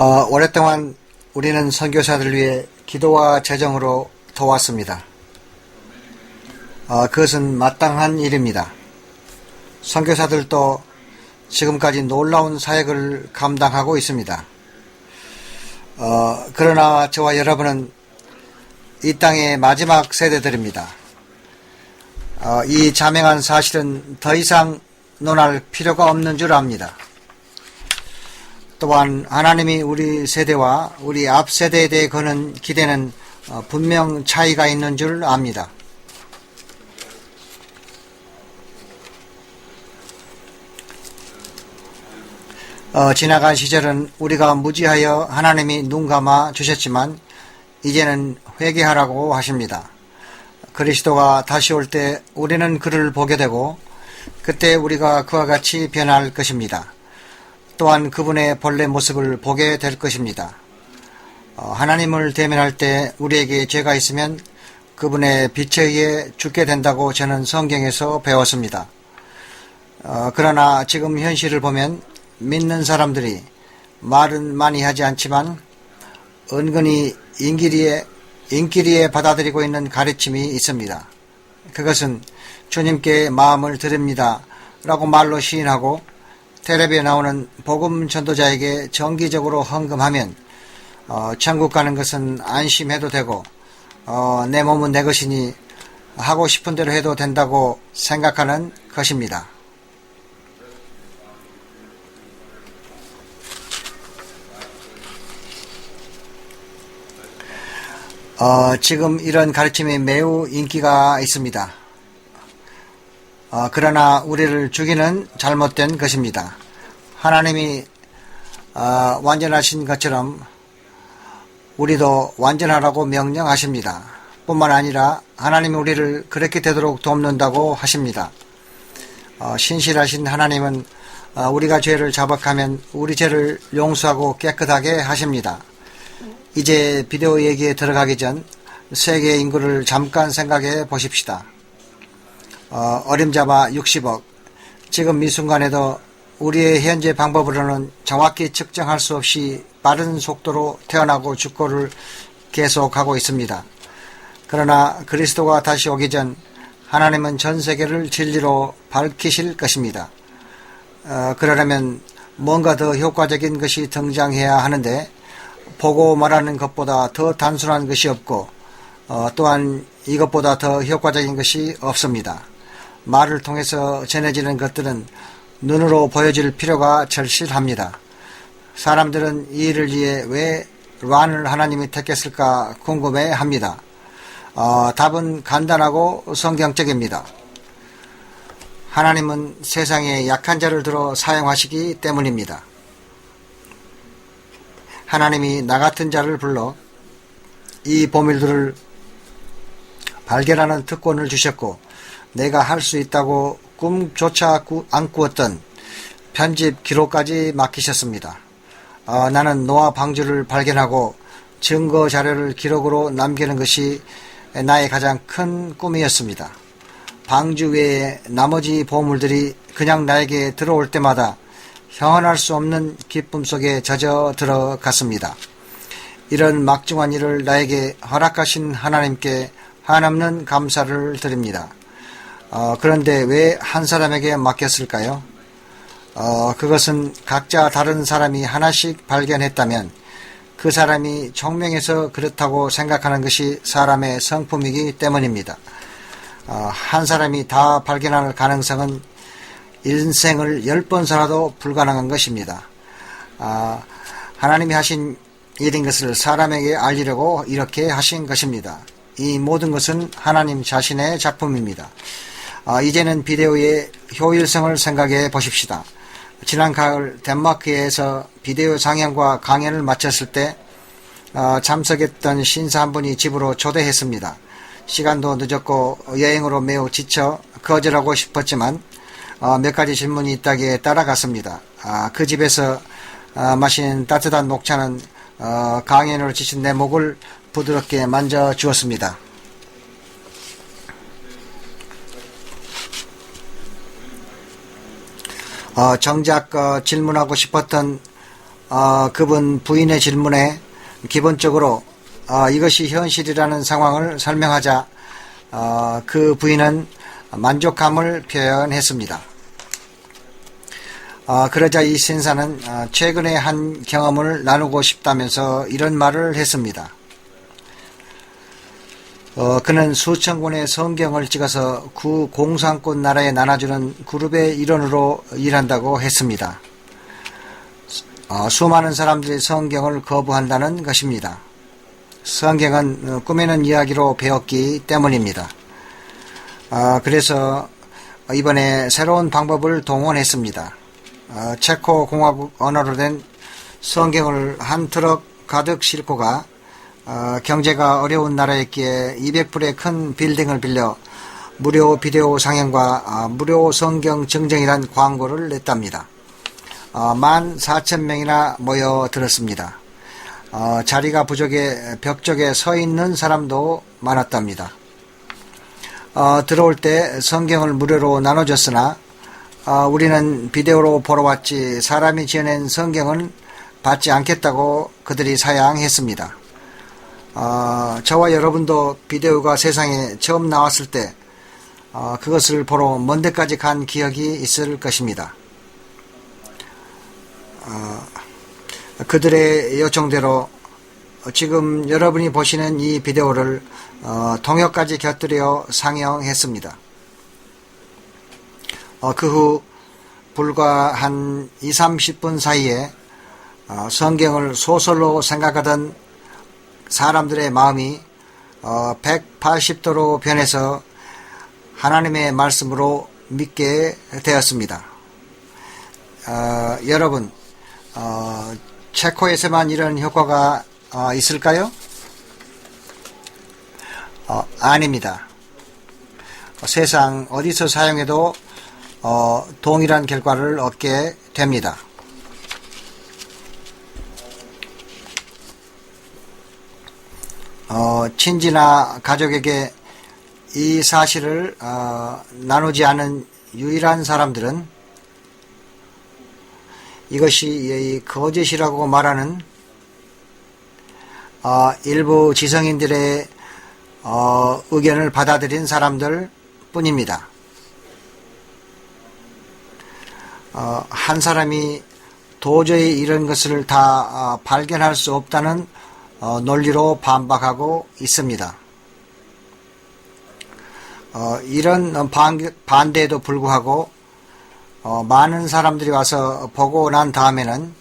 오랫동안 우리는 선교사들을 위해 기도와 재정으로 도왔습니다. 그것은 마땅한 일입니다. 선교사들도 지금까지 놀라운 사역을 감당하고 있습니다. 그러나 저와 여러분은 이 땅의 마지막 세대들입니다. 이 자명한 사실은 더 이상 논할 필요가 없는 줄 압니다. 또한 하나님이 우리 세대와 우리 앞 세대에 대해 거는 기대는 분명 차이가 있는 줄 압니다. 지나간 시절은 우리가 무지하여 하나님이 눈 감아 주셨지만 이제는 회개하라고 하십니다. 그리스도가 다시 올 때 우리는 그를 보게 되고 그때 우리가 그와 같이 변할 것입니다. 또한 그분의 본래 모습을 보게 될 것입니다. 하나님을 대면할 때 우리에게 죄가 있으면 그분의 빛에 의해 죽게 된다고 저는 성경에서 배웠습니다. 그러나 지금 현실을 보면 믿는 사람들이 말은 많이 하지 않지만 은근히 인기리에 받아들이고 있는 가르침이 있습니다. 그것은 주님께 마음을 드립니다 라고 말로 시인하고 텔레비에 나오는 복음 전도자에게 정기적으로 헌금하면 천국 가는 것은 안심해도 되고 내 몸은 내 것이니 하고 싶은 대로 해도 된다고 생각하는 것입니다. 지금 이런 가르침이 매우 인기가 있습니다. 그러나 우리를 죽이는 잘못된 것입니다. 하나님이 완전하신 것처럼 우리도 완전하라고 명령하십니다. 뿐만 아니라 하나님이 우리를 그렇게 되도록 돕는다고 하십니다. 신실하신 하나님은 우리가 죄를 자복하면 우리 죄를 용서하고 깨끗하게 하십니다. 이제 비디오 얘기에 들어가기 전 세계 인구를 잠깐 생각해 보십시다. 어림잡아 60억. 지금 이 순간에도 우리의 현재 방법으로는 정확히 측정할 수 없이 빠른 속도로 태어나고 죽고를 계속하고 있습니다. 그러나 그리스도가 다시 오기 전 하나님은 전 세계를 진리로 밝히실 것입니다. 그러려면 뭔가 더 효과적인 것이 등장해야 하는데 보고 말하는 것보다 더 단순한 것이 없고 또한 이것보다 더 효과적인 것이 없습니다. 말을 통해서 전해지는 것들은 눈으로 보여줄 필요가 절실합니다. 사람들은 이 일을 위해 왜 란을 하나님이 택했을까 궁금해합니다. 답은 간단하고 성경적입니다. 하나님은 세상에 약한 자를 들어 사용하시기 때문입니다. 하나님이 나 같은 자를 불러 이 보물들을 발견하는 특권을 주셨고 내가 할 수 있다고 꿈조차 안 꾸었던 편집 기록까지 맡기셨습니다. 나는 노아 방주를 발견하고 증거 자료를 기록으로 남기는 것이 나의 가장 큰 꿈이었습니다. 방주 외에 나머지 보물들이 그냥 나에게 들어올 때마다 형언할 수 없는 기쁨 속에 젖어 들어갔습니다. 이런 막중한 일을 나에게 허락하신 하나님께 한없는 감사를 드립니다. 그런데 왜 한 사람에게 맡겼을까요? 그것은 각자 다른 사람이 하나씩 발견했다면 그 사람이 총명해서 그렇다고 생각하는 것이 사람의 성품이기 때문입니다. 한 사람이 다 발견할 가능성은 인생을 10번 살아도 불가능한 것입니다. 하나님이 하신 일인 것을 사람에게 알리려고 이렇게 하신 것입니다. 이 모든 것은 하나님 자신의 작품입니다. 이제는 비디오의 효율성을 생각해 보십시다. 지난 가을 덴마크에서 비디오 상영과 강연을 마쳤을 때 참석했던 신사 한 분이 집으로 초대했습니다. 시간도 늦었고 여행으로 매우 지쳐 거절하고 싶었지만 몇 가지 질문이 있다기에 따라갔습니다. 그 집에서 마신 따뜻한 녹차는 강연으로 지친 내 목을 부드럽게 만져주었습니다. 정작 질문하고 싶었던 그분 부인의 질문에 기본적으로 이것이 현실이라는 상황을 설명하자 그 부인은 만족감을 표현했습니다. 그러자 이 신사는 최근에 한 경험을 나누고 싶다면서 이런 말을 했습니다. 그는 수천 권의 성경을 찍어서 구 공산권 나라에 나눠주는 그룹의 일원으로 일한다고 했습니다. 수많은 사람들이 성경을 거부한다는 것입니다. 성경은 꾸미는 이야기로 배웠기 때문입니다. 그래서 이번에 새로운 방법을 동원했습니다. 체코 공화국 언어로 된 성경을 한 트럭 가득 싣고 가 경제가 어려운 나라였기에 200불의 큰 빌딩을 빌려 무료 비디오 상영과 무료 성경 증정이란 광고를 냈답니다. 14,000명이나 모여들었습니다. 자리가 부족해 벽쪽에 서 있는 사람도 많았답니다. 들어올 때 성경을 무료로 나눠줬으나 우리는 비디오로 보러 왔지 사람이 지어낸 성경은 받지 않겠다고 그들이 사양했습니다. 저와 여러분도 비디오가 세상에 처음 나왔을 때 그것을 보러 먼 데까지 간 기억이 있을 것입니다. 그들의 요청대로 지금 여러분이 보시는 이 비디오를 통역까지 곁들여 상영했습니다. 그 후 불과 한 20-30분 사이에 성경을 소설로 생각하던 사람들의 마음이 180도로 변해서 하나님의 말씀으로 믿게 되었습니다. 여러분, 체코에서만 이런 효과가 있을까요? 아닙니다. 세상 어디서 사용해도 동일한 결과를 얻게 됩니다. 친지나 가족에게 이 사실을 나누지 않은 유일한 사람들은 이것이 거짓이라고 말하는 일부 지성인들의 의견을 받아들인 사람들 뿐입니다. 한 사람이 도저히 이런 것을 다 발견할 수 없다는 논리로 반박하고 있습니다. 이런 반대에도 불구하고 많은 사람들이 와서 보고 난 다음에는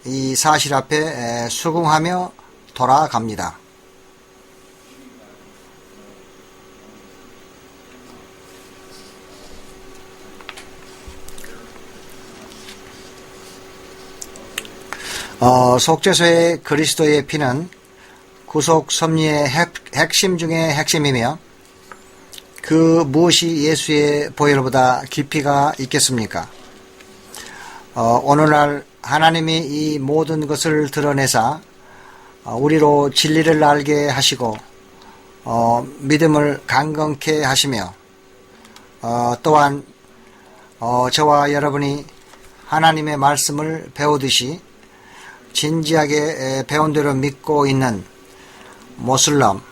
이 사실 앞에 수긍하며 돌아갑니다. 속죄소의 그리스도의 피는 구속 섭리의 핵심 중의 핵심이며 그 무엇이 예수의 보혈보다 깊이가 있겠습니까? 오늘날 하나님이 이 모든 것을 드러내사 우리로 진리를 알게 하시고 믿음을 강건케 하시며 또한 저와 여러분이 하나님의 말씀을 배우듯이 진지하게 배운 대로 믿고 있는 모슬람,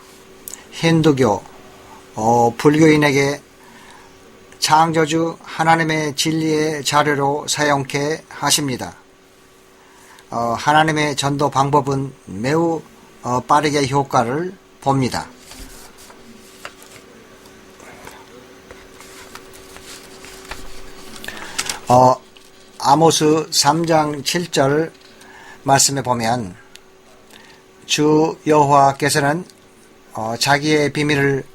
힌두교, 불교인에게 창조주 하나님의 진리의 자료로 사용케 하십니다. 하나님의 전도 방법은 매우 빠르게 효과를 봅니다. 아모스 3장 7절 말씀에 보면 주 여호와께서는 자기의 비밀을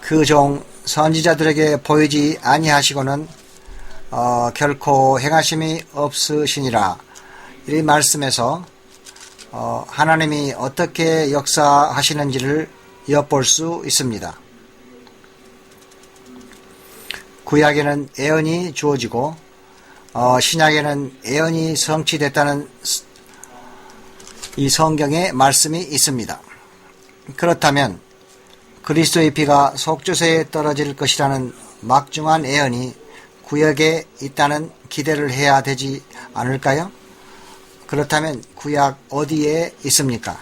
그 종 선지자들에게 보이지 아니하시고는 결코 행하심이 없으시니라. 이 말씀에서 하나님이 어떻게 역사하시는지를 엿볼 수 있습니다. 구약에는 예언이 주어지고 신약에는 예언이 성취됐다는 이 성경의 말씀이 있습니다. 그렇다면 그리스도의 피가 속죄소에 떨어질 것이라는 막중한 예언이 구약에 있다는 기대를 해야 되지 않을까요? 그렇다면 구약 어디에 있습니까?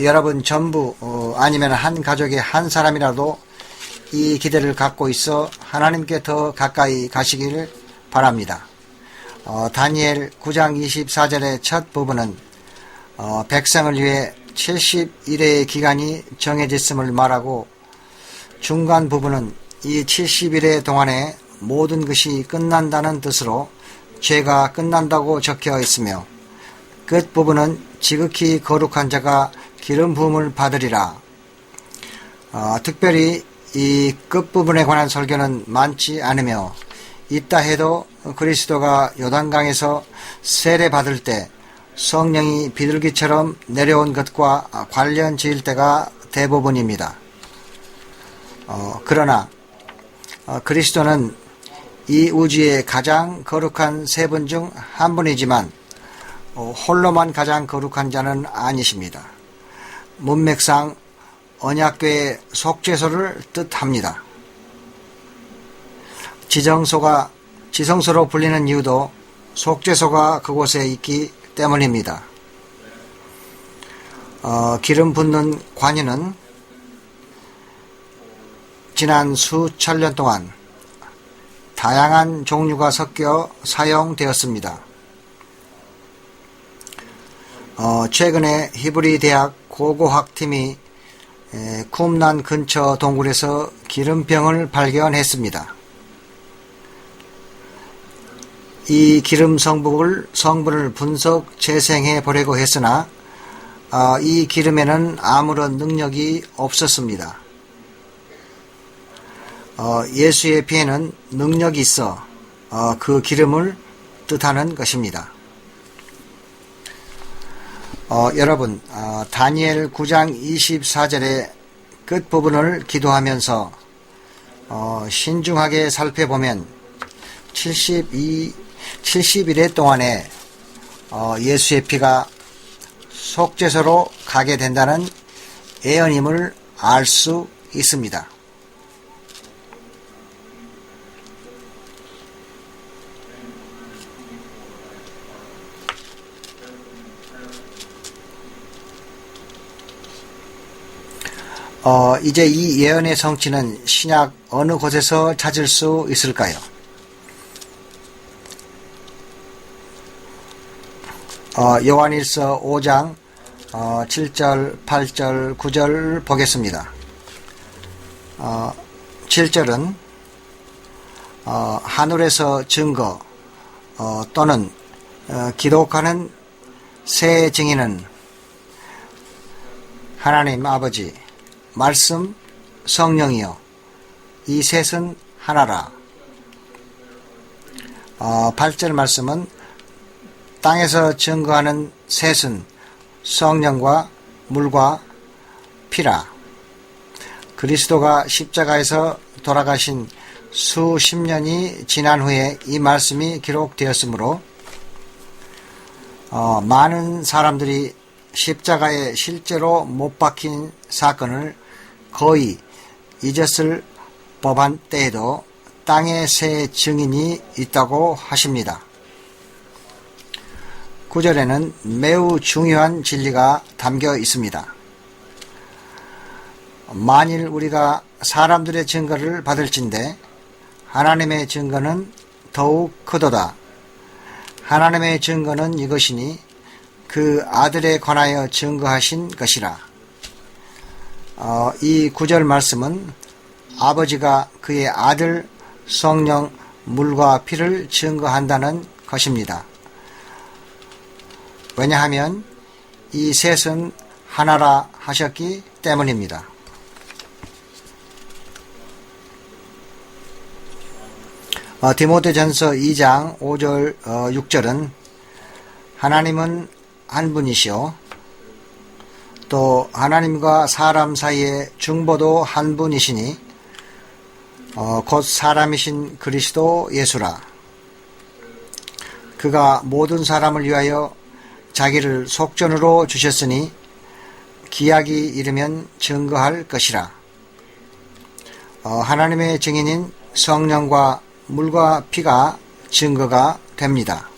여러분 전부 아니면 한 가족의 한 사람이라도 이 기대를 갖고 있어 하나님께 더 가까이 가시길 바랍니다. 다니엘 9장 24절의 첫 부분은 백성을 위해 70일의 기간이 정해졌음을 말하고, 중간 부분은 이 70일의 동안에 모든 것이 끝난다는 뜻으로 죄가 끝난다고 적혀 있으며, 끝 부분은 지극히 거룩한 자가 기름 부음을 받으리라. 특별히 이 끝부분에 관한 설교는 많지 않으며, 있다 해도 그리스도가 요단강에서 세례 받을 때 성령이 비둘기처럼 내려온 것과 관련 지을 때가 대부분입니다. 그러나 그리스도는 이 우주의 가장 거룩한 세 분 중 한 분이지만 홀로만 가장 거룩한 자는 아니십니다. 문맥상 언약궤의 속죄소를 뜻합니다. 지성소로 불리는 이유도 속죄소가 그곳에 있기 때문입니다. 기름 붓는 관유는 지난 수천 년 동안 다양한 종류가 섞여 사용되었습니다. 최근에 히브리 대학 고고학팀이 쿰난 근처 동굴에서 기름병을 발견했습니다. 이 기름 성분을 분석 재생해 보려고 했으나 이 기름에는 아무런 능력이 없었습니다. 예수의 피에는 능력이 있어 그 기름을 뜻하는 것입니다. 여러분, 다니엘 9장 24절의 끝부분을 기도하면서 신중하게 살펴보면 70일의 동안에 예수의 피가 속죄소로 가게 된다는 예언임을 알 수 있습니다. 이제 이 예언의 성취는 신약 어느 곳에서 찾을 수 있을까요? 요한일서 5장 7절, 8절, 9절 보겠습니다. 7절은 하늘에서 증거 또는 기록하는 새 증인은 하나님 아버지, 말씀, 성령이요 이 셋은 하나라. 8절 말씀은 땅에서 증거하는 셋은 성령과 물과 피라. 그리스도가 십자가에서 돌아가신 수십 년이 지난 후에 이 말씀이 기록되었으므로 많은 사람들이 십자가에 실제로 못 박힌 사건을 거의 잊었을 법한 때에도 땅에 새 증인이 있다고 하십니다. 9절에는 매우 중요한 진리가 담겨 있습니다. 만일 우리가 사람들의 증거를 받을진대 하나님의 증거는 더욱 크도다. 하나님의 증거는 이것이니 그 아들에 관하여 증거하신 것이라. 이 9절 말씀은 아버지가 그의 아들 성령 물과 피를 증거한다는 것입니다. 왜냐하면 이 셋은 하나라 하셨기 때문입니다. 디모데전서 2장 5절 6절은 하나님은 한 분이시오 또 하나님과 사람 사이의 중보도 한 분이시니 곧 사람이신 그리스도 예수라. 그가 모든 사람을 위하여 자기를 속전으로 주셨으니 기약이 이르면 증거할 것이라. 하나님의 증인인 성령과 물과 피가 증거가 됩니다.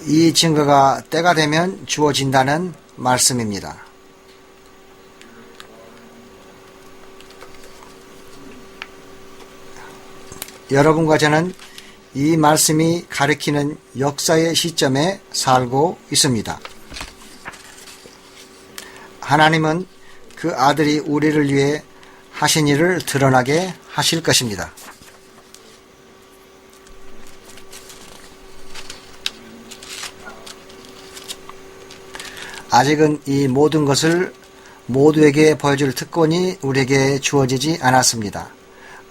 이 증거가 때가 되면 주어진다는 말씀입니다. 여러분과 저는 이 말씀이 가리키는 역사의 시점에 살고 있습니다. 하나님은 그 아들이 우리를 위해 하신 일을 드러나게 하실 것입니다. 아직은 이 모든 것을 모두에게 보여줄 특권이 우리에게 주어지지 않았습니다.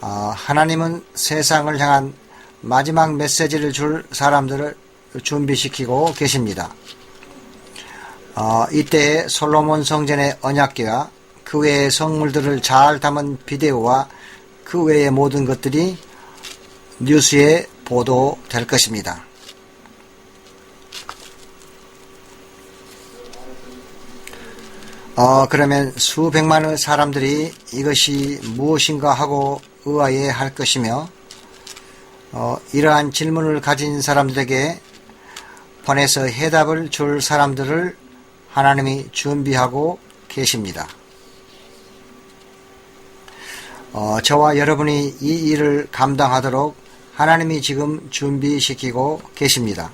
하나님은 세상을 향한 마지막 메시지를 줄 사람들을 준비시키고 계십니다. 이때에 솔로몬 성전의 언약궤와 그 외의 성물들을 잘 담은 비데오와 그 외의 모든 것들이 뉴스에 보도될 것입니다. 그러면 수백만의 사람들이 이것이 무엇인가 하고 의아해 할 것이며, 이러한 질문을 가진 사람들에게 번에서 해답을 줄 사람들을 하나님이 준비하고 계십니다. 저와 여러분이 이 일을 감당하도록 하나님이 지금 준비시키고 계십니다.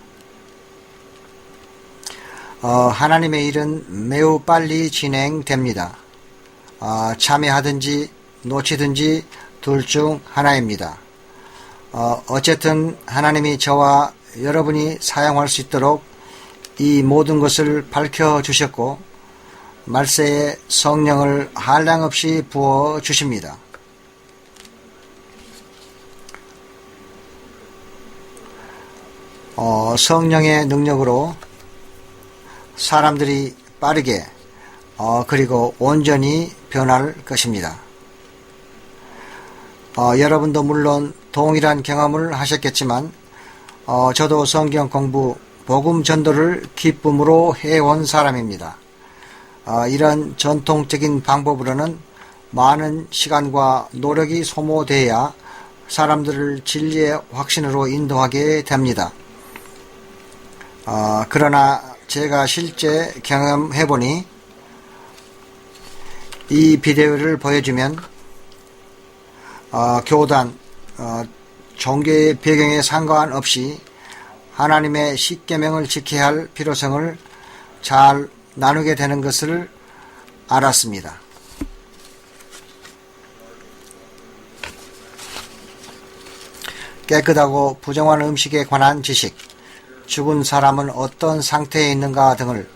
하나님의 일은 매우 빨리 진행됩니다. 참여하든지 놓치든지 둘 중 하나입니다. 어쨌든 하나님이 저와 여러분이 사용할 수 있도록 이 모든 것을 밝혀주셨고 말세에 성령을 한량없이 부어주십니다. 성령의 능력으로 사람들이 빠르게 그리고 온전히 변할 것입니다. 여러분도 물론 동일한 경험을 하셨겠지만 저도 성경 공부, 복음 전도를 기쁨으로 해온 사람입니다. 이런 전통적인 방법으로는 많은 시간과 노력이 소모돼야 사람들을 진리의 확신으로 인도하게 됩니다. 그러나 제가 실제 경험해보니 이 비디오를 보여주면 교단, 종교의 배경에 상관없이 하나님의 십계명을 지켜야 할 필요성을 잘 나누게 되는 것을 알았습니다. 깨끗하고 부정한 음식에 관한 지식, 죽은 사람은 어떤 상태에 있는가 등을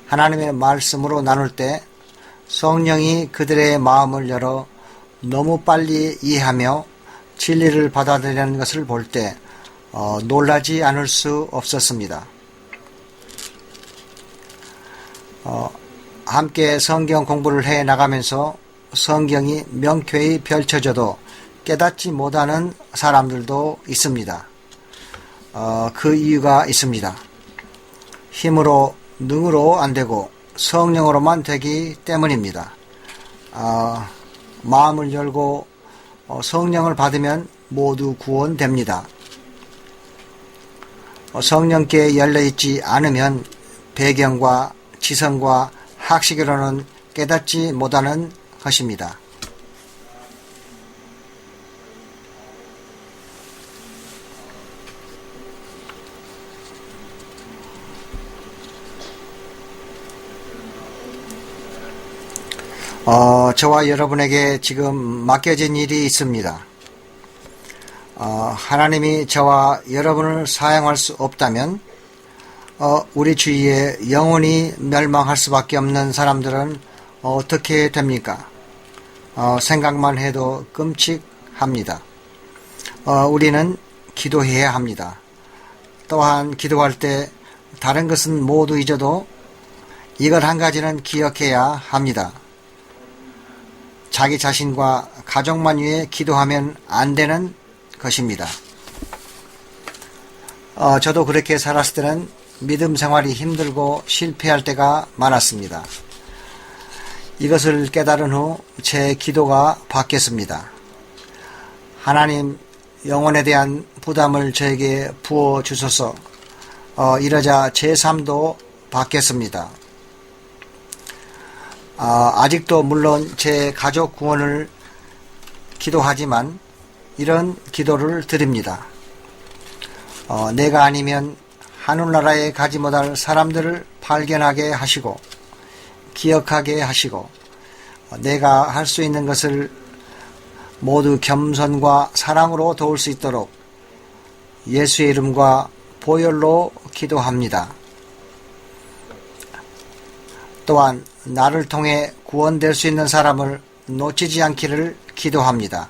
하나님의 말씀으로 나눌 때 성령이 그들의 마음을 열어 너무 빨리 이해하며 진리를 받아들이는 것을 볼 때 놀라지 않을 수 없었습니다. 함께 성경 공부를 해 나가면서 성경이 명쾌히 펼쳐져도 깨닫지 못하는 사람들도 있습니다. 그 이유가 있습니다. 힘으로, 능으로 안 되고 성령으로만 되기 때문입니다. 마음을 열고 성령을 받으면 모두 구원됩니다. 성령께 열려있지 않으면 배경과 지성과 학식으로는 깨닫지 못하는 것입니다. 저와 여러분에게 지금 맡겨진 일이 있습니다. 하나님이 저와 여러분을 사용할 수 없다면 우리 주위에 영원히 멸망할 수밖에 없는 사람들은 어떻게 됩니까? 생각만 해도 끔찍합니다. 우리는 기도해야 합니다. 또한 기도할 때 다른 것은 모두 잊어도 이걸 한 가지는 기억해야 합니다. 자기 자신과 가족만 위해 기도하면 안 되는 것입니다. 저도 그렇게 살았을 때는 믿음 생활이 힘들고 실패할 때가 많았습니다. 이것을 깨달은 후 제 기도가 바뀌었습니다. 하나님, 영혼에 대한 부담을 저에게 부어주소서. 이러자 제 삶도 바뀌었습니다. 아직도 물론 제 가족 구원을 기도하지만 이런 기도를 드립니다. 내가 아니면 하늘나라에 가지 못할 사람들을 발견하게 하시고 기억하게 하시고 내가 할 수 있는 것을 모두 겸손과 사랑으로 도울 수 있도록 예수의 이름과 보혈로 기도합니다. 또한 나를 통해 구원될 수 있는 사람을 놓치지 않기를 기도합니다.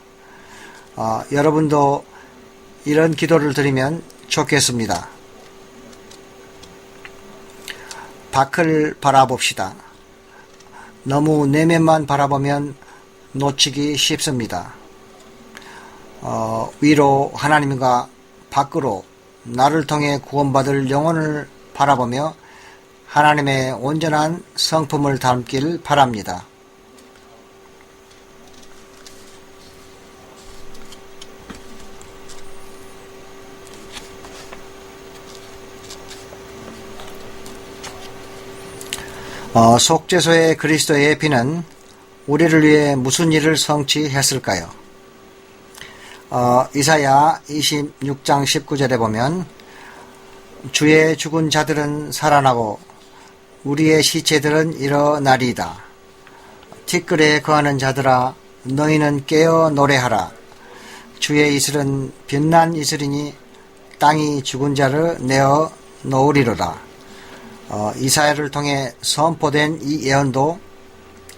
여러분도 이런 기도를 드리면 좋겠습니다. 밖을 바라봅시다. 너무 내면만 바라보면 놓치기 쉽습니다. 위로 하나님과 밖으로 나를 통해 구원받을 영혼을 바라보며 하나님의 온전한 성품을 담길 바랍니다. 속죄소의 그리스도의 피는 우리를 위해 무슨 일을 성취했을까요? 이사야 26장 19절에 보면 주의 죽은 자들은 살아나고 우리의 시체들은 일어나리이다. 티끌에 거하는 자들아 너희는 깨어 노래하라. 주의 이슬은 빛난 이슬이니 땅이 죽은 자를 내어 놓으리로다. 이사야를 통해 선포된 이 예언도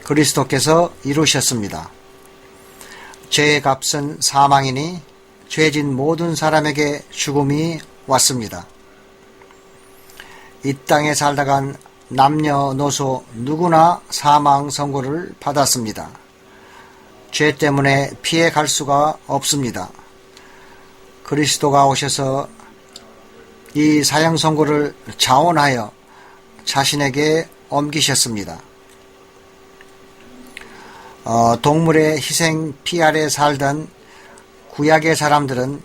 그리스도께서 이루셨습니다. 죄의 값은 사망이니 죄진 모든 사람에게 죽음이 왔습니다. 이 땅에 살다간 남녀노소 누구나 사망 선고를 받았습니다. 죄 때문에 피해 갈 수가 없습니다. 그리스도가 오셔서 이 사형 선고를 자원하여 자신에게 옮기셨습니다. 동물의 희생 피 아래 살던 구약의 사람들은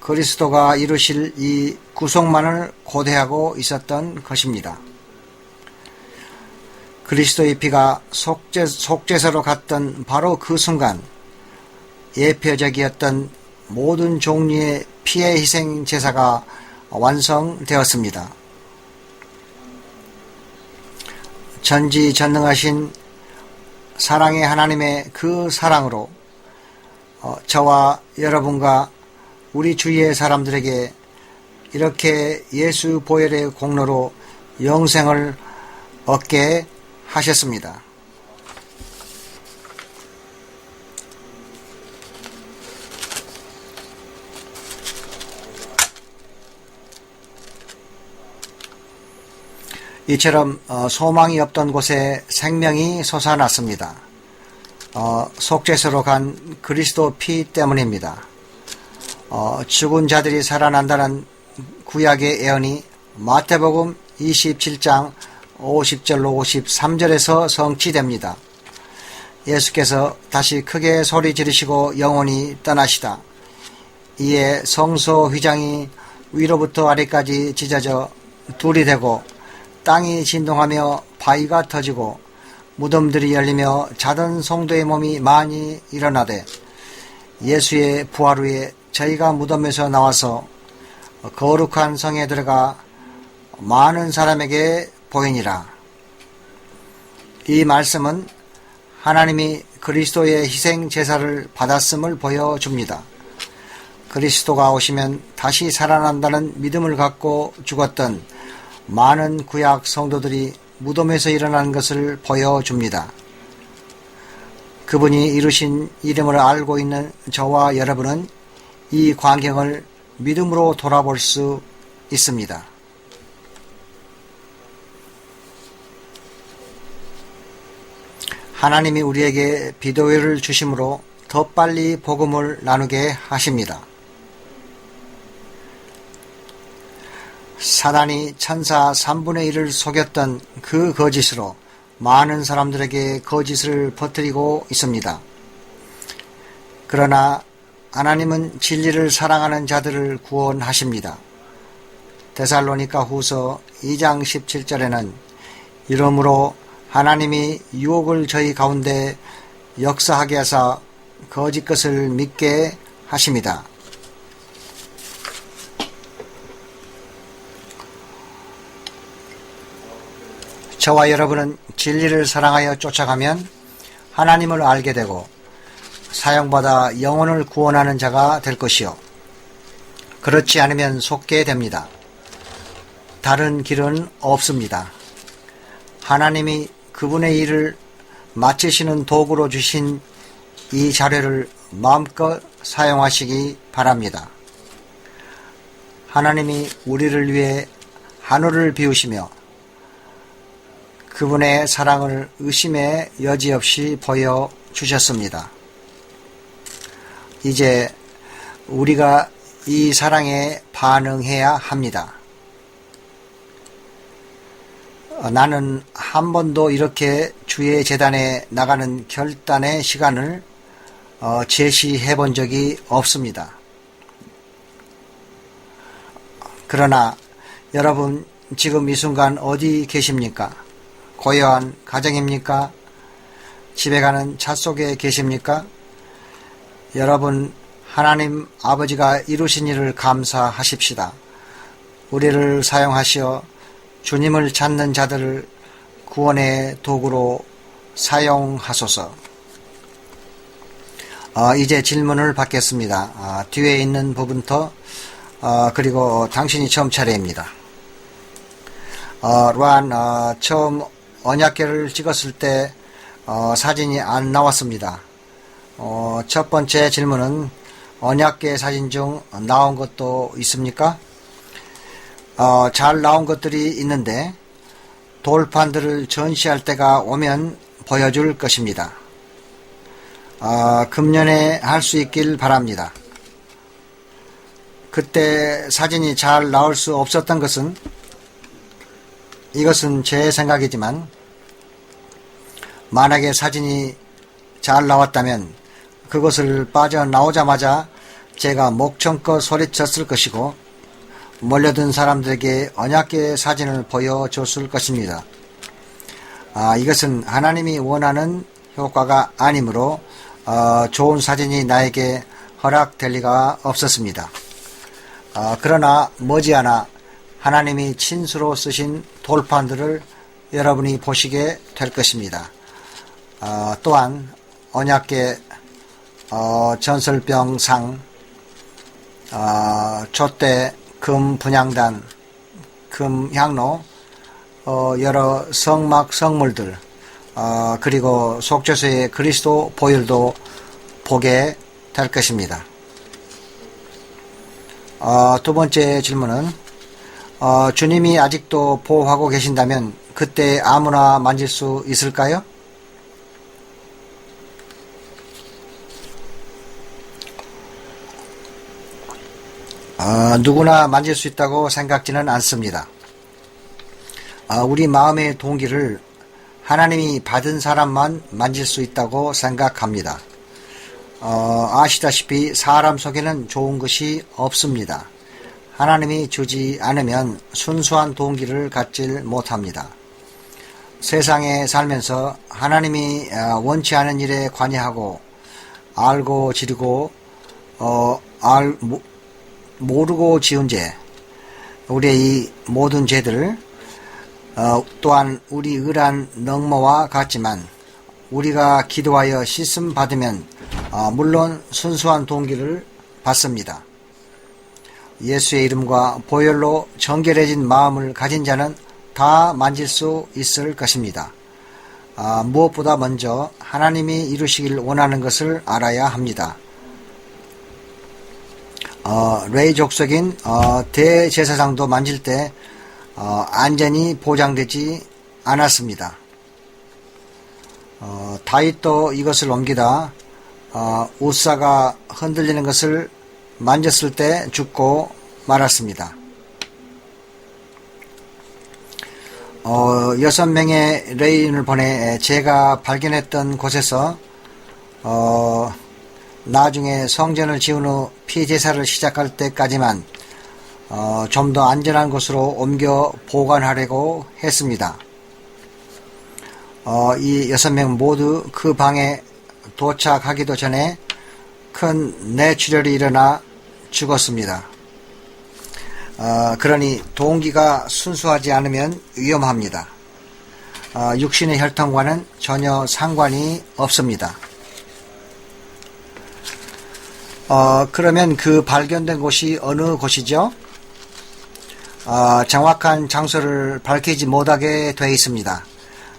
그리스도가 이루실 이 구속만을 고대하고 있었던 것입니다. 그리스도의 피가 속죄소로 갔던 바로 그 순간 예표적이었던 모든 종류의 피의 희생 제사가 완성되었습니다. 전지전능하신 사랑의 하나님의 그 사랑으로 저와 여러분과 우리 주위의 사람들에게 이렇게 예수 보혈의 공로로 영생을 얻게 하셨습니다. 이처럼 소망이 없던 곳에 생명이 솟아났습니다. 속죄소로 간 그리스도 피 때문입니다. 죽은 자들이 살아난다는 구약의 예언이 마태복음 27장 50절로 53절에서 성취됩니다. 예수께서 다시 크게 소리 지르시고 영원히 떠나시다. 이에 성소 휘장이 위로부터 아래까지 찢어져 둘이 되고 땅이 진동하며 바위가 터지고 무덤들이 열리며 자던 성도의 몸이 많이 일어나되 예수의 부활 후에 저희가 무덤에서 나와서 거룩한 성에 들어가 많은 사람에게 보이니라. 이 말씀은 하나님이 그리스도의 희생 제사를 받았음을 보여줍니다. 그리스도가 오시면 다시 살아난다는 믿음을 갖고 죽었던 많은 구약 성도들이 무덤에서 일어난 것을 보여줍니다. 그분이 이루신 이름을 알고 있는 저와 여러분은 이 광경을 믿음으로 돌아볼 수 있습니다. 하나님이 우리에게 비도회를 주심으로 더 빨리 복음을 나누게 하십니다. 사단이 천사 3분의 1을 속였던 그 거짓으로 많은 사람들에게 거짓을 퍼뜨리고 있습니다. 그러나 하나님은 진리를 사랑하는 자들을 구원하십니다. 데살로니가 후서 2장 17절에는 이러므로 하나님이 유혹을 저희 가운데 역사하게 하사 거짓 것을 믿게 하십니다. 저와 여러분은 진리를 사랑하여 쫓아가면 하나님을 알게 되고 사형받아 영혼을 구원하는 자가 될 것이요. 그렇지 않으면 속게 됩니다. 다른 길은 없습니다. 하나님이 그분의 일을 마치시는 도구로 주신 이 자료를 마음껏 사용하시기 바랍니다. 하나님이 우리를 위해 하늘을 비우시며 그분의 사랑을 의심의 여지 없이 보여주셨습니다. 이제 우리가 이 사랑에 반응해야 합니다. 나는 한 번도 이렇게 주의 제단에 나가는 결단의 시간을 제시해 본 적이 없습니다. 그러나 여러분 지금 이 순간 어디 계십니까? 고요한 가정입니까? 집에 가는 차 속에 계십니까? 여러분 하나님 아버지가 이루신 일을 감사하십시다. 우리를 사용하시어 주님을 찾는 자들을 구원의 도구로 사용하소서. 이제 질문을 받겠습니다. 뒤에 있는 부분부터 그리고 당신이 처음 차례입니다. 루안 처음 언약궤를 찍었을 때 사진이 안 나왔습니다. 첫 번째 질문은 언약궤 사진 중 나온 것도 있습니까? 잘 나온 것들이 있는데 돌판들을 전시할 때가 오면 보여줄 것입니다. 금년에 할 수 있길 바랍니다. 그때 사진이 잘 나올 수 없었던 것은 이것은 제 생각이지만 만약에 사진이 잘 나왔다면 그것을 빠져나오자마자 제가 목청껏 소리쳤을 것이고 몰려든 사람들에게 언약궤 사진을 보여줬을 것입니다. 이것은 하나님이 원하는 효과가 아니므로 좋은 사진이 나에게 허락될 리가 없었습니다. 그러나 머지않아 하나님이 친수로 쓰신 돌판들을 여러분이 보시게 될 것입니다. 또한 언약궤 전설병상, 촛대, 금 분향단, 금 향로, 여러 성막 성물들, 그리고 속죄소의 그리스도 보혈도 보게 될 것입니다. 두 번째 질문은 주님이 아직도 보호하고 계신다면 그때 아무나 만질 수 있을까요? 누구나 만질 수 있다고 생각지는 않습니다. 우리 마음의 동기를 하나님이 받은 사람만 만질 수 있다고 생각합니다. 아시다시피 사람 속에는 좋은 것이 없습니다. 하나님이 주지 않으면 순수한 동기를 갖질 못합니다. 세상에 살면서 하나님이 원치 않은 일에 관여하고 알고 지르고 모르고 지은 죄, 우리의 이 모든 죄들 또한 우리 의란 능모와 같지만 우리가 기도하여 씻음 받으면 물론 순수한 동기를 받습니다. 예수의 이름과 보혈로 정결해진 마음을 가진 자는 다 만질 수 있을 것입니다. 무엇보다 먼저 하나님이 이루시길 원하는 것을 알아야 합니다. 레이 족속인 대제사장도 만질 때 안전이 보장되지 않았습니다. 다윗도 이것을 옮기다 우사가 흔들리는 것을 만졌을 때 죽고 말았습니다. 6명의 레인을 보내 제가 발견했던 곳에서 나중에 성전을 지은 후 피제사를 시작할 때까지만 좀 더 안전한 곳으로 옮겨 보관하려고 했습니다. 이 6명 모두 그 방에 도착하기도 전에 큰 뇌출혈이 일어나 죽었습니다. 그러니 동기가 순수하지 않으면 위험합니다. 육신의 혈통과는 전혀 상관이 없습니다. 그러면 그 발견된 곳이 어느 곳이죠? 정확한 장소를 밝히지 못하게 되어 있습니다.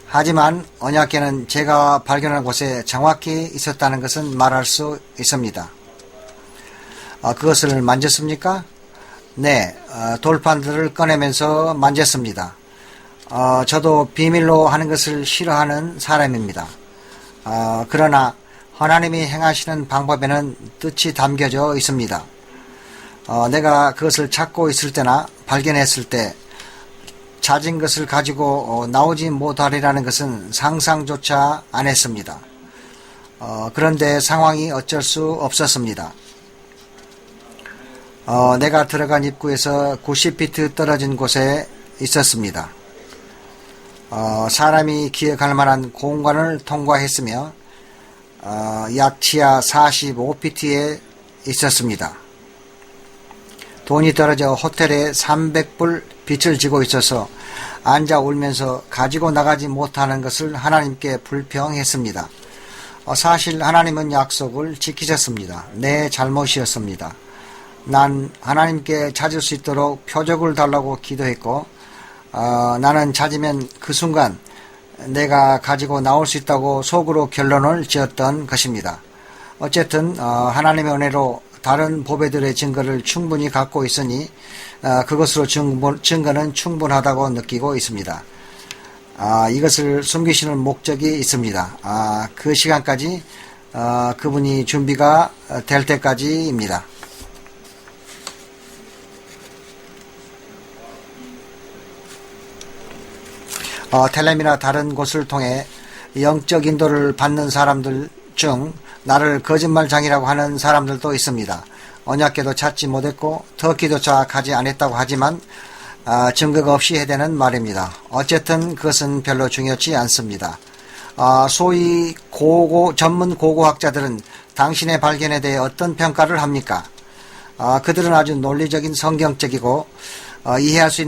하지만 언약궤는 제가 발견한 곳에 정확히 있었다는 것은 말할 수 있습니다. 그것을 만졌습니까? 네, 돌판들을 꺼내면서 만졌습니다. 저도 비밀로 하는 것을 싫어하는 사람입니다. 그러나 하나님이 행하시는 방법에는 뜻이 담겨져 있습니다. 내가 그것을 찾고 있을 때나 발견했을 때 찾은 것을 가지고 나오지 못하리라는 것은 상상조차 안 했습니다. 그런데 상황이 어쩔 수 없었습니다. 내가 들어간 입구에서 90피트 떨어진 곳에 있었습니다. 사람이 기억할 만한 공간을 통과했으며 약 지하 45피트에 있었습니다. 돈이 떨어져 호텔에 300불 빚을 지고 있어서 앉아 울면서 가지고 나가지 못하는 것을 하나님께 불평했습니다. 사실 하나님은 약속을 지키셨습니다. 내 잘못이었습니다. 난 하나님께 찾을 수 있도록 표적을 달라고 기도했고 나는 찾으면 그 순간 내가 가지고 나올 수 있다고 속으로 결론을 지었던 것입니다. 어쨌든 하나님의 은혜로 다른 보배들의 증거를 충분히 갖고 있으니 그것으로 증거는 충분하다고 느끼고 있습니다. 이것을 숨기시는 목적이 있습니다. 그 시간까지 그분이 준비가 될 때까지입니다. 텔렘이나 다른 곳을 통해 영적 인도를 받는 사람들 중 나를 거짓말장이라고 하는 사람들도 있습니다. 언약궤도 찾지 못했고 터키도 도착하지 않았다고 하지만 증거가 없이 해대는 말입니다. 어쨌든 그것은 별로 중요치 않습니다. 소위 전문 고고학자들은 당신의 발견에 대해 어떤 평가를 합니까? 그들은 아주 논리적인 성경적이고 이해할 수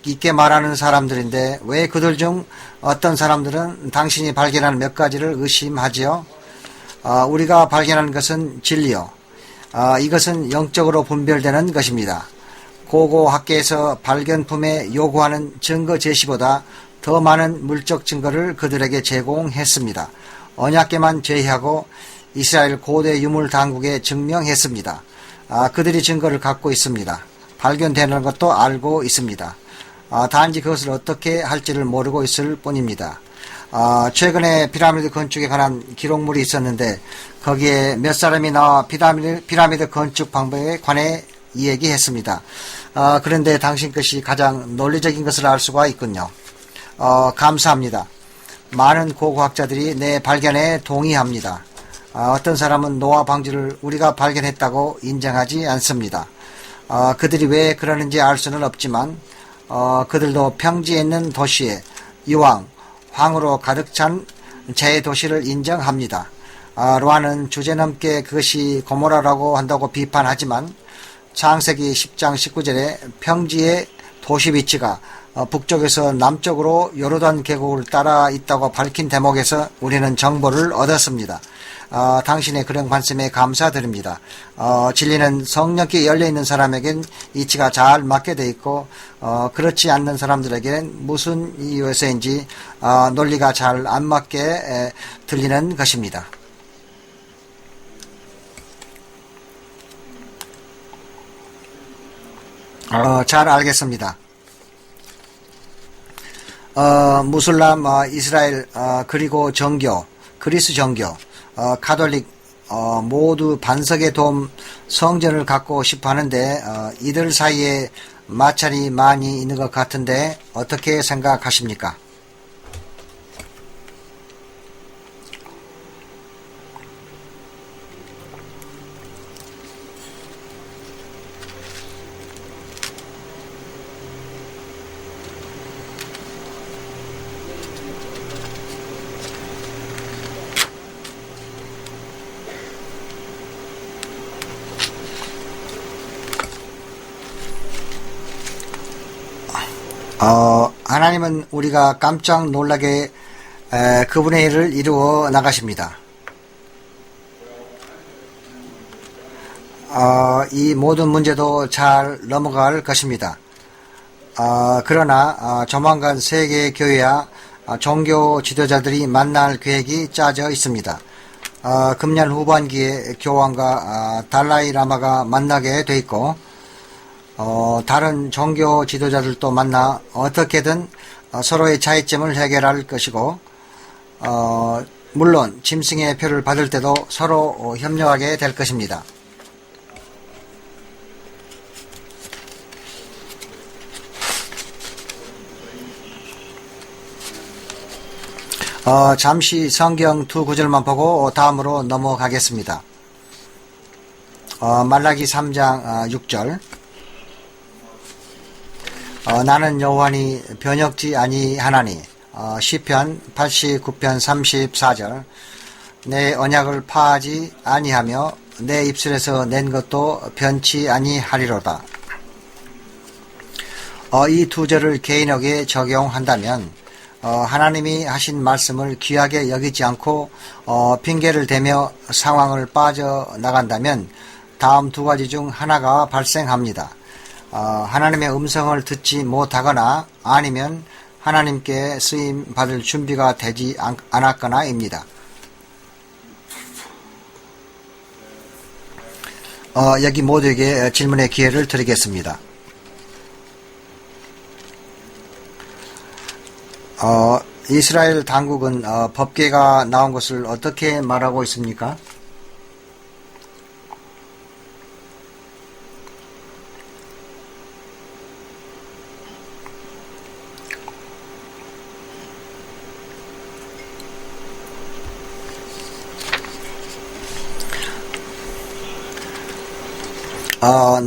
있게 말하는 사람들인데 왜 그들 중 어떤 사람들은 당신이 발견한 몇 가지를 의심하지요? 우리가 발견한 것은 진리요. 이것은 영적으로 분별되는 것입니다. 고고학계에서 발견품에 요구하는 증거 제시보다 더 많은 물적 증거를 그들에게 제공했습니다. 언약궤만 제외하고 이스라엘 고대 유물 당국에 증명했습니다. 그들이 증거를 갖고 있습니다. 발견되는 것도 알고 있습니다. 단지 그것을 어떻게 할지를 모르고 있을 뿐입니다. 최근에 피라미드 건축에 관한 기록물이 있었는데 거기에 몇 사람이 나와 피라미드 건축 방법에 관해 이야기했습니다. 그런데 당신 것이 가장 논리적인 것을 알 수가 있군요. 감사합니다. 많은 고고학자들이 내 발견에 동의합니다. 어떤 사람은 노아 방주를 우리가 발견했다고 인정하지 않습니다. 그들이 왜 그러는지 알 수는 없지만 그들도 평지에 있는 도시에 이왕 황으로 가득 찬 제 도시를 인정합니다. 로아는 주제넘게 그것이 고모라라고 한다고 비판하지만 창세기 10장 19절에 평지의 도시 위치가 북쪽에서 남쪽으로 요르단 계곡을 따라 있다고 밝힌 대목에서 우리는 정보를 얻었습니다. 당신의 그런 관심에 감사드립니다. 진리는 성령께 열려있는 사람에겐 이치가 잘 맞게 돼 있고 그렇지 않는 사람들에게는 무슨 이유에서인지 논리가 잘 안 맞게 들리는 것입니다. 잘 알겠습니다. 무슬람, 이스라엘, 그리고 정교, 그리스 정교, 가톨릭 모두 반석의 돔 성전을 갖고 싶어 하는데 이들 사이에 마찰이 많이 있는 것 같은데 어떻게 생각하십니까? 하나님은 우리가 깜짝 놀라게 그분의 일을 이루어 나가십니다. 이 모든 문제도 잘 넘어갈 것입니다. 그러나 조만간 세계 교회와 종교 지도자들이 만날 계획이 짜져 있습니다. 금년 후반기에 교황과 달라이 라마가 만나게 돼 있고 다른 종교 지도자들도 만나 어떻게든 서로의 차이점을 해결할 것이고 물론 짐승의 표를 받을 때도 서로 협력하게 될 것입니다. 잠시 성경 두 구절만 보고 다음으로 넘어가겠습니다. 말라기 3장 6절 나는 여호와니 변혁지 아니하나니 시편 89편 34절 내 언약을 파하지 아니하며 내 입술에서 낸 것도 변치 아니하리로다. 이 두 절을 개인에게 적용한다면 하나님이 하신 말씀을 귀하게 여기지 않고 핑계를 대며 상황을 빠져나간다면 다음 두 가지 중 하나가 발생합니다. 하나님의 음성을 듣지 못하거나 아니면 하나님께 쓰임 받을 준비가 되지 않았거나입니다. 여기 모두에게 질문의 기회를 드리겠습니다. 이스라엘 당국은 법궤가 나온 것을 어떻게 말하고 있습니까?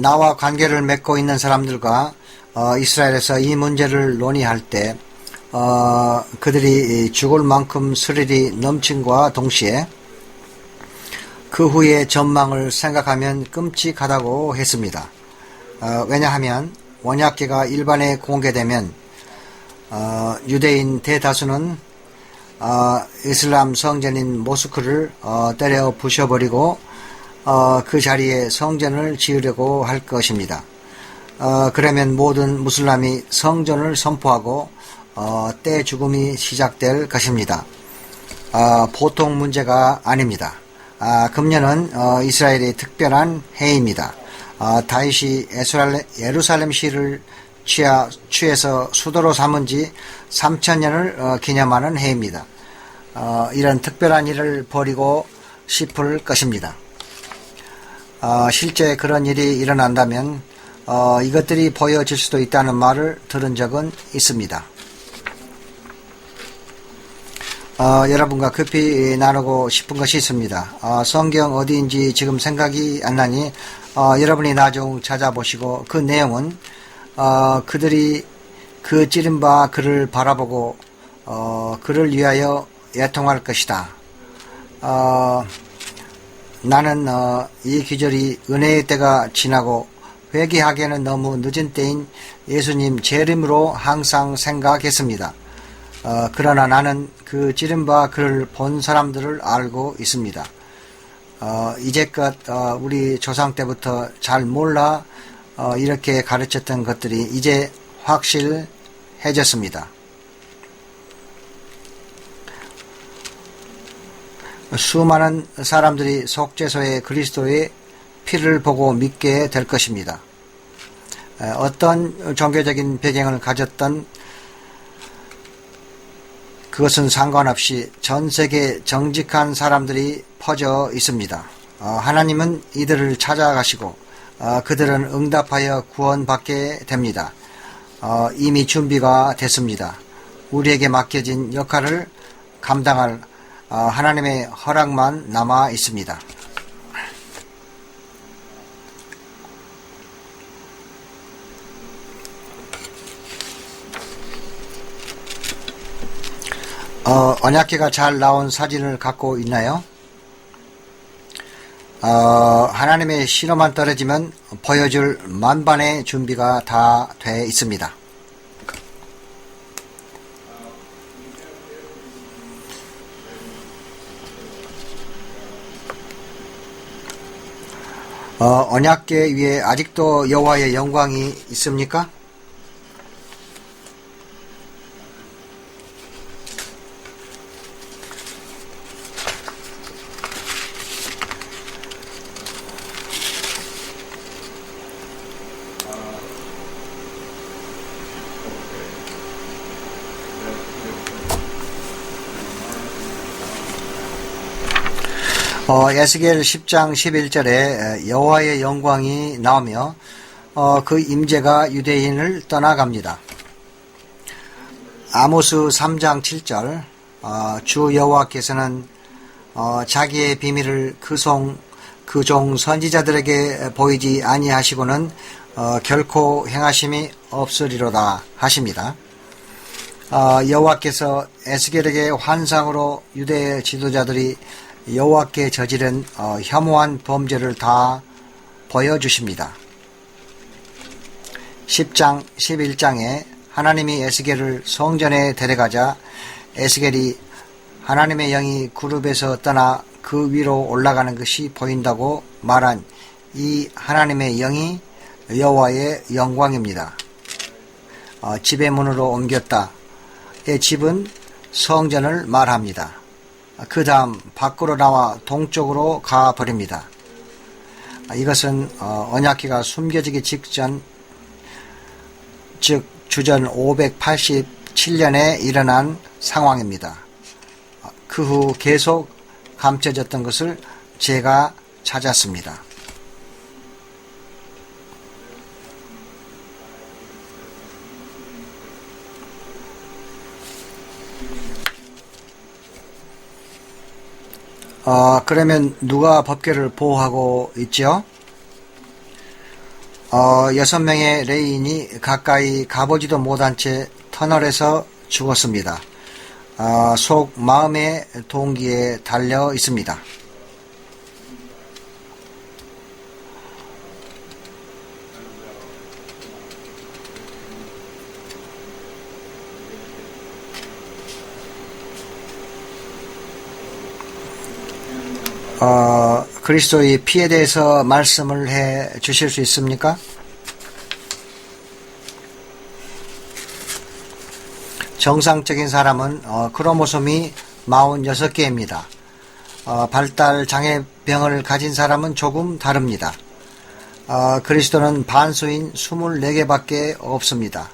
나와 관계를 맺고 있는 사람들과 이스라엘에서 이 문제를 논의할 때 그들이 죽을 만큼 스릴이 넘침과 동시에 그 후의 전망을 생각하면 끔찍하다고 했습니다. 왜냐하면 언약궤가 일반에 공개되면 유대인 대다수는 이슬람 성전인 모스크를 때려 부셔버리고 그 자리에 성전을 지으려고 할 것입니다. 그러면 모든 무슬람이 성전을 선포하고 때 죽음이 시작될 것입니다. 보통 문제가 아닙니다. 금년은 이스라엘의 특별한 해입니다. 다윗이 예루살렘 시를 취해서 수도로 삼은 지 3000년을 기념하는 해입니다. 이런 특별한 일을 벌이고 싶을 것입니다. 실제 그런 일이 일어난다면 이것들이 보여질 수도 있다는 말을 들은 적은 있습니다. 여러분과 급히 나누고 싶은 것이 있습니다. 성경 어디인지 지금 생각이 안 나니 여러분이 나중 찾아보시고 그 내용은 그들이 그 찌른 바 그를 바라보고 그를 위하여 애통할 것이다. 나는 이 기절이 은혜의 때가 지나고 회개하기에는 너무 늦은 때인 예수님 재림으로 항상 생각했습니다. 그러나 나는 그 찌른 바 그를 본 사람들을 알고 있습니다. 이제껏 우리 조상 때부터 잘 몰라 이렇게 가르쳤던 것들이 이제 확실해졌습니다. 수많은 사람들이 속죄소의 그리스도의 피를 보고 믿게 될 것입니다. 어떤 종교적인 배경을 가졌던 그것은 상관없이 전 세계 정직한 사람들이 퍼져 있습니다. 하나님은 이들을 찾아가시고 그들은 응답하여 구원받게 됩니다. 이미 준비가 됐습니다. 우리에게 맡겨진 역할을 감당할 하나님의 허락만 남아 있습니다. 언약궤가 잘 나온 사진을 갖고 있나요? 하나님의 신호만 떨어지면 보여줄 만반의 준비가 다 돼 있습니다. 언약궤 위에 아직도 여호와의 영광이 있습니까? 에스겔 10장 11절에 여호와의 영광이 나오며 그 임재가 유대인을 떠나갑니다. 아모스 3장 7절 주 여호와께서는 자기의 비밀을 그 종 선지자들에게 보이지 아니하시고는 결코 행하심이 없으리로다 하십니다. 여호와께서 에스겔에게 환상으로 유대 지도자들이 여호와께 저지른 혐오한 범죄를 다 보여주십니다. 10장 11장에 하나님이 에스겔을 성전에 데려가자 에스겔이 하나님의 영이 그룹에서 떠나 그 위로 올라가는 것이 보인다고 말한 이 하나님의 영이 여호와의 영광입니다. 집의 문으로 옮겼다. 의 집은 성전을 말합니다. 그 다음 밖으로 나와 동쪽으로 가버립니다. 이것은 언약궤가 숨겨지기 직전, 즉 주전 587년에 일어난 상황입니다. 그 후 계속 감춰졌던 것을 제가 찾았습니다. 그러면 누가 법궤를 보호하고 있죠? 6명의 레위인이 가까이 가보지도 못한 채 터널에서 죽었습니다. 속 마음의 동기에 달려 있습니다. 그리스도의 피에 대해서 말씀을 해 주실 수 있습니까? 정상적인 사람은 크로모솜이 46개입니다. 발달 장애병을 가진 사람은 조금 다릅니다. 그리스도는 반수인 24개밖에 없습니다.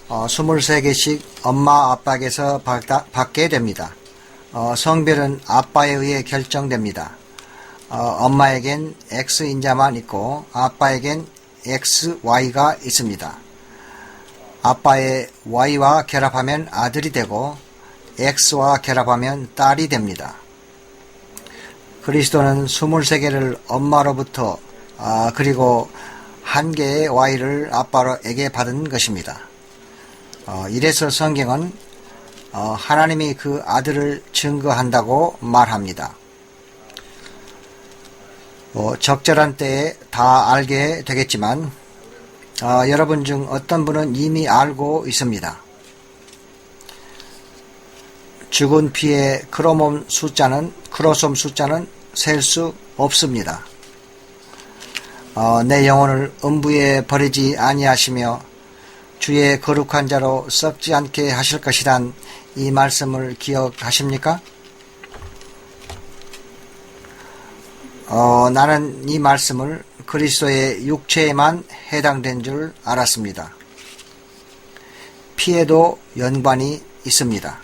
23개씩 엄마 아빠에게서 받게 됩니다. 성별은 아빠에 의해 결정됩니다. 엄마에겐 X인자만 있고 아빠에겐 XY가 있습니다. 아빠의 Y와 결합하면 아들이 되고 X와 결합하면 딸이 됩니다. 그리스도는 23개를 엄마로부터 그리고 1개의 Y를 아빠에게 받은 것입니다. 이래서 성경은 하나님이 그 아들을 증거한다고 말합니다. 적절한 때에 다 알게 되겠지만 여러분 중 어떤 분은 이미 알고 있습니다. 죽은 피의 크로솜 숫자는 셀 수 없습니다. 내 영혼을 음부에 버리지 아니하시며 주의 거룩한 자로 썩지 않게 하실 것이란 이 말씀을 기억하십니까? 나는 이 말씀을 그리스도의 육체에만 해당된 줄 알았습니다. 피에도 연관이 있습니다.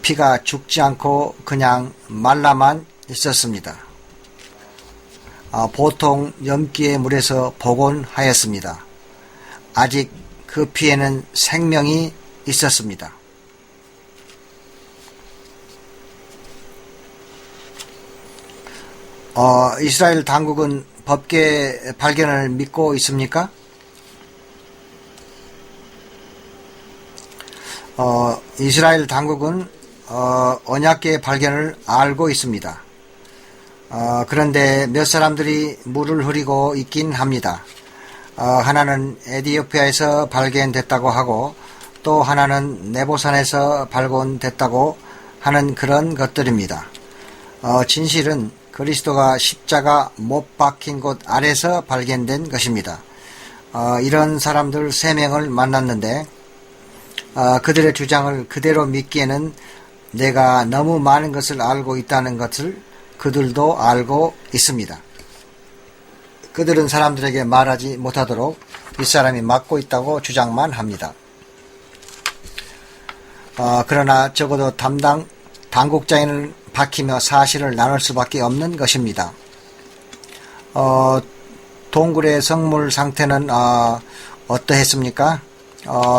피가 죽지 않고 그냥 말라만 있었습니다. 보통 염기의 물에서 복원하였습니다. 아직 그 피에는 생명이 있었습니다. 이스라엘 당국은 법궤 발견을 믿고 있습니까? 이스라엘 당국은 언약궤 발견을 알고 있습니다. 그런데 몇 사람들이 물을 흐리고 있긴 합니다. 하나는 에티오피아에서 발견됐다고 하고 또 하나는 네보산에서 발견됐다고 하는 그런 것들입니다. 진실은 그리스도가 십자가 못 박힌 곳 아래서 발견된 것입니다. 이런 사람들 3명을 만났는데 그들의 주장을 그대로 믿기에는 내가 너무 많은 것을 알고 있다는 것을 그들도 알고 있습니다. 그들은 사람들에게 말하지 못하도록 윗사람이 맡고 있다고 주장만 합니다. 그러나 적어도 당국자인을 박히며 사실을 나눌 수밖에 없는 것입니다. 동굴의 성물 상태는 어떠했습니까?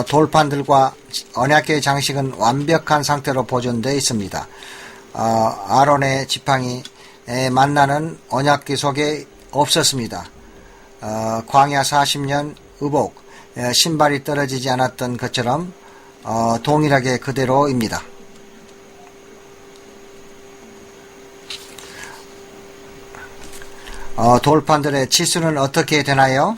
돌판들과 언약궤의 장식은 완벽한 상태로 보존되어 있습니다. 아론의 지팡이 만나는 언약궤 속에 없었습니다. 광야 40년 의복, 신발이 떨어지지 않았던 것처럼 동일하게 그대로입니다. 돌판들의 치수는 어떻게 되나요?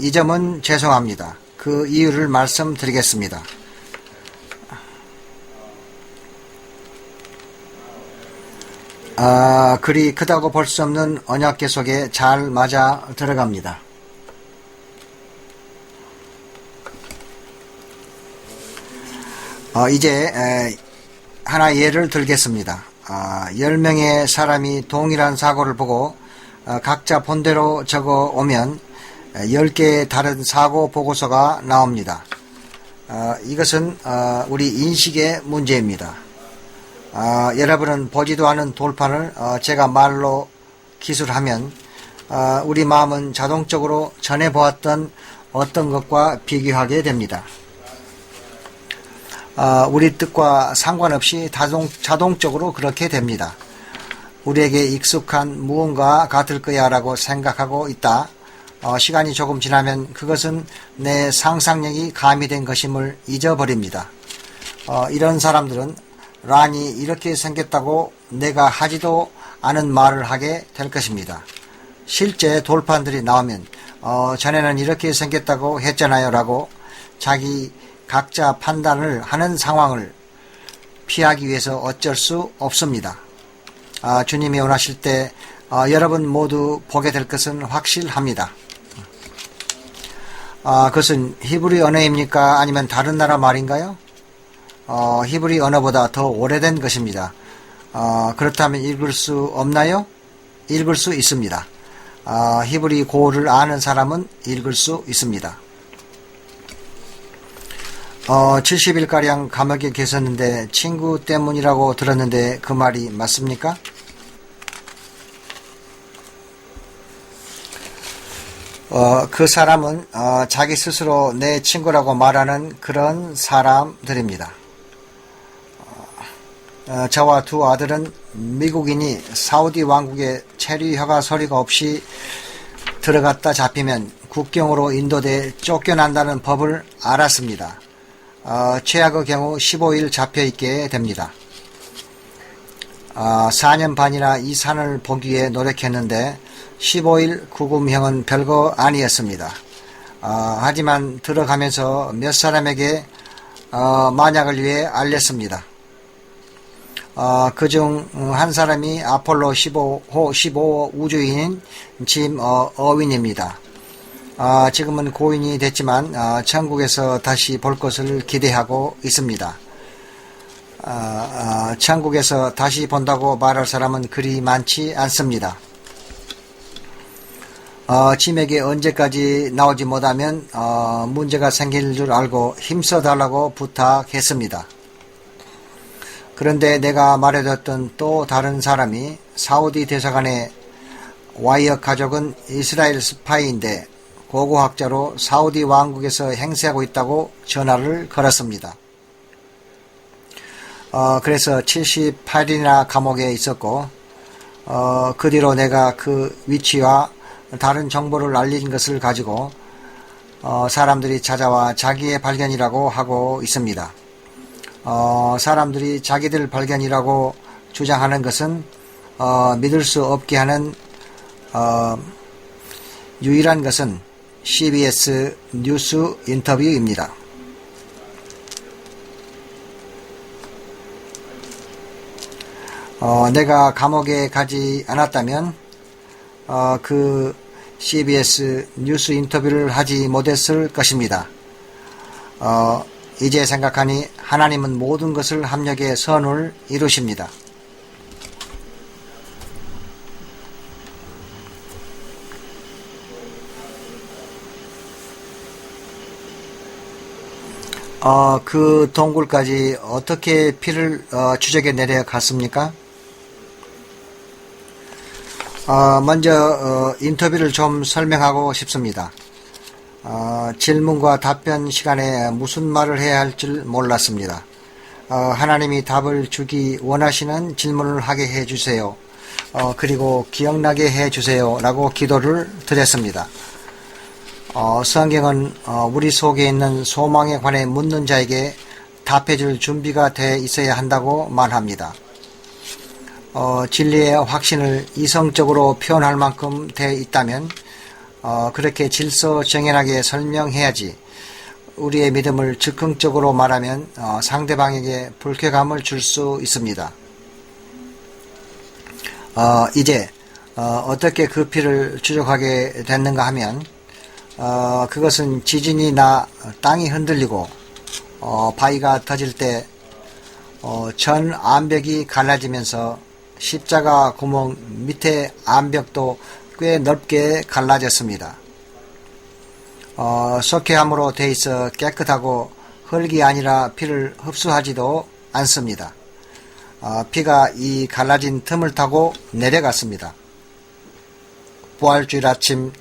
이 점은 죄송합니다. 그 이유를 말씀드리겠습니다. 그리 크다고 볼 수 없는 언약궤 속에 잘 맞아 들어갑니다. 이제 하나 예를 들겠습니다. 10명의 사람이 동일한 사고를 보고 각자 본대로 적어 오면 10개의 다른 사고 보고서가 나옵니다. 이것은 우리 인식의 문제입니다. 여러분은 보지도 않은 돌판을 제가 말로 기술하면 우리 마음은 자동적으로 전에 보았던 어떤 것과 비교하게 됩니다. 우리 뜻과 상관없이 자동적으로 그렇게 됩니다. 우리에게 익숙한 무언가 같을 거야 라고 생각하고 있다. 시간이 조금 지나면 그것은 내 상상력이 가미된 것임을 잊어버립니다. 이런 사람들은 란이 이렇게 생겼다고 내가 하지도 않은 말을 하게 될 것입니다. 실제 돌판들이 나오면 전에는 이렇게 생겼다고 했잖아요 라고 자기 각자 판단을 하는 상황을 피하기 위해서 어쩔 수 없습니다. 주님이 원하실 때 여러분 모두 보게 될 것은 확실합니다. 그것은 히브리 언어입니까? 아니면 다른 나라 말인가요? 히브리 언어보다 더 오래된 것입니다. 그렇다면 읽을 수 없나요? 읽을 수 있습니다. 히브리 고를 아는 사람은 읽을 수 있습니다. 70일가량 감옥에 계셨는데 친구 때문이라고 들었는데 그 말이 맞습니까? 그 사람은 자기 스스로 내 친구라고 말하는 그런 사람들입니다. 저와 두 아들은 미국인이 사우디 왕국에 체류 허가 서류가 없이 들어갔다 잡히면 국경으로 인도돼 쫓겨난다는 법을 알았습니다. 최악의 경우 15일 잡혀있게 됩니다. 4년 반이나 이 산을 보기 위해 노력했는데 15일 구금형은 별거 아니었습니다. 하지만 들어가면서 몇 사람에게 만약을 위해 알렸습니다. 그중 한 사람이 아폴로 15호 우주인인 짐 어윈입니다. 지금은 고인이 됐지만 천국에서 다시 볼 것을 기대하고 있습니다. 천국에서 다시 본다고 말할 사람은 그리 많지 않습니다. 짐에게 언제까지 나오지 못하면 문제가 생길 줄 알고 힘써달라고 부탁했습니다. 그런데 내가 말해줬던 또 다른 사람이 사우디 대사관의 와이어 가족은 이스라엘 스파이인데 고고학자로 사우디 왕국에서 행세하고 있다고 전화를 걸었습니다. 그래서 78일이나 감옥에 있었고 그 뒤로 내가 그 위치와 다른 정보를 알린 것을 가지고 사람들이 찾아와 자기의 발견이라고 하고 있습니다. 사람들이 자기들 발견이라고 주장하는 것은 믿을 수 없게 하는 유일한 것은 CBS 뉴스 인터뷰입니다. 내가 감옥에 가지 않았다면 그 CBS 뉴스 인터뷰를 하지 못했을 것입니다. 이제 생각하니 하나님은 모든 것을 합력의 선을 이루십니다. 그 동굴까지 어떻게 피를 추적해 내려갔습니까? 먼저 인터뷰를 좀 설명하고 싶습니다. 질문과 답변 시간에 무슨 말을 해야 할 줄 몰랐습니다. 하나님이 답을 주기 원하시는 질문을 하게 해주세요. 그리고 기억나게 해주세요 라고 기도를 드렸습니다. 성경은 우리 속에 있는 소망에 관해 묻는 자에게 답해줄 준비가 돼 있어야 한다고 말합니다. 진리의 확신을 이성적으로 표현할 만큼 돼 있다면 그렇게 질서정연하게 설명해야지. 우리의 믿음을 즉흥적으로 말하면 상대방에게 불쾌감을 줄 수 있습니다. 이제 어떻게 그 피를 추적하게 됐는가 하면 그것은 지진이 나 땅이 흔들리고 바위가 터질 때 전 암벽이 갈라지면서 십자가 구멍 밑에 암벽도 꽤 넓게 갈라졌습니다. 석회암으로 돼 있어 깨끗하고 흙이 아니라 피를 흡수하지도 않습니다. 피가 이 갈라진 틈을 타고 내려갔습니다. 부활주일 아침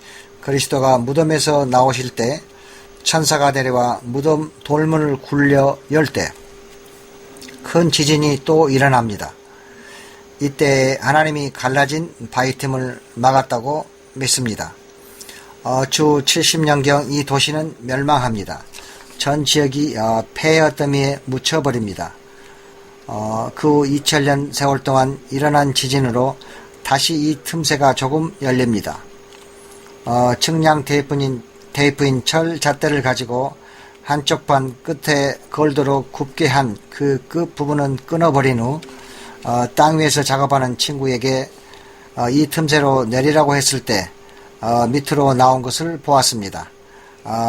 그리스도가 무덤에서 나오실 때 천사가 내려와 무덤 돌문을 굴려 열 때 큰 지진이 또 일어납니다. 이때 하나님이 갈라진 바위 틈을 막았다고 믿습니다. 주 70년경 이 도시는 멸망합니다. 전 지역이 폐허 더미에 묻혀버립니다. 그 2000년 세월 동안 일어난 지진으로 다시 이 틈새가 조금 열립니다. 측량 테이프인 철 잣대를 가지고 한쪽 판 끝에 걸도록 굽게 한 그 끝부분은 끊어버린 후 땅 위에서 작업하는 친구에게 이 틈새로 내리라고 했을 때 밑으로 나온 것을 보았습니다.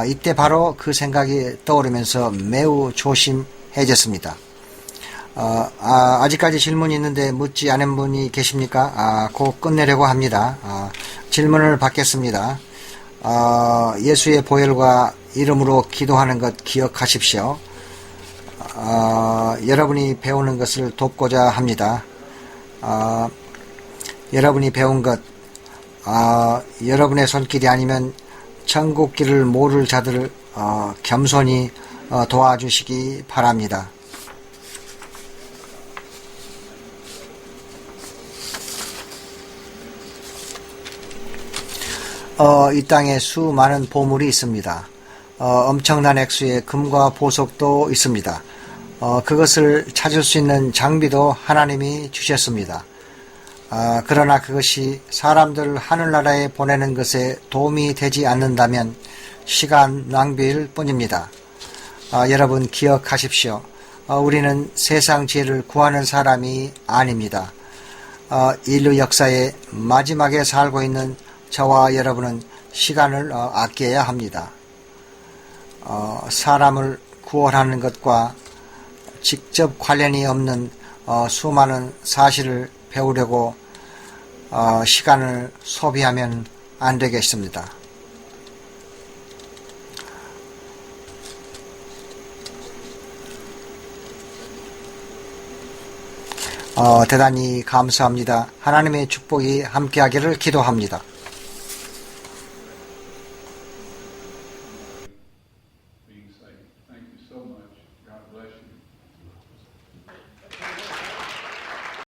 이때 바로 그 생각이 떠오르면서 매우 조심해졌습니다. 아직까지 질문이 있는데 묻지 않은 분이 계십니까? 곧 끝내려고 합니다. 질문을 받겠습니다. 예수의 보혈과 이름으로 기도하는 것 기억하십시오. 여러분이 배우는 것을 돕고자 합니다. 여러분이 배운 것, 여러분의 손길이 아니면 천국길을 모를 자들을 겸손히 도와주시기 바랍니다. 이 땅에 수많은 보물이 있습니다. 엄청난 액수의 금과 보석도 있습니다. 그것을 찾을 수 있는 장비도 하나님이 주셨습니다. 그러나 그것이 사람들을 하늘나라에 보내는 것에 도움이 되지 않는다면 시간 낭비일 뿐입니다. 여러분 기억하십시오. 우리는 세상 죄를 구하는 사람이 아닙니다. 인류 역사의 마지막에 살고 있는 저와 여러분은 시간을 아껴야 합니다. 사람을 구원하는 것과 직접 관련이 없는 수많은 사실을 배우려고 시간을 소비하면 안 되겠습니다. 대단히 감사합니다. 하나님의 축복이 함께하기를 기도합니다.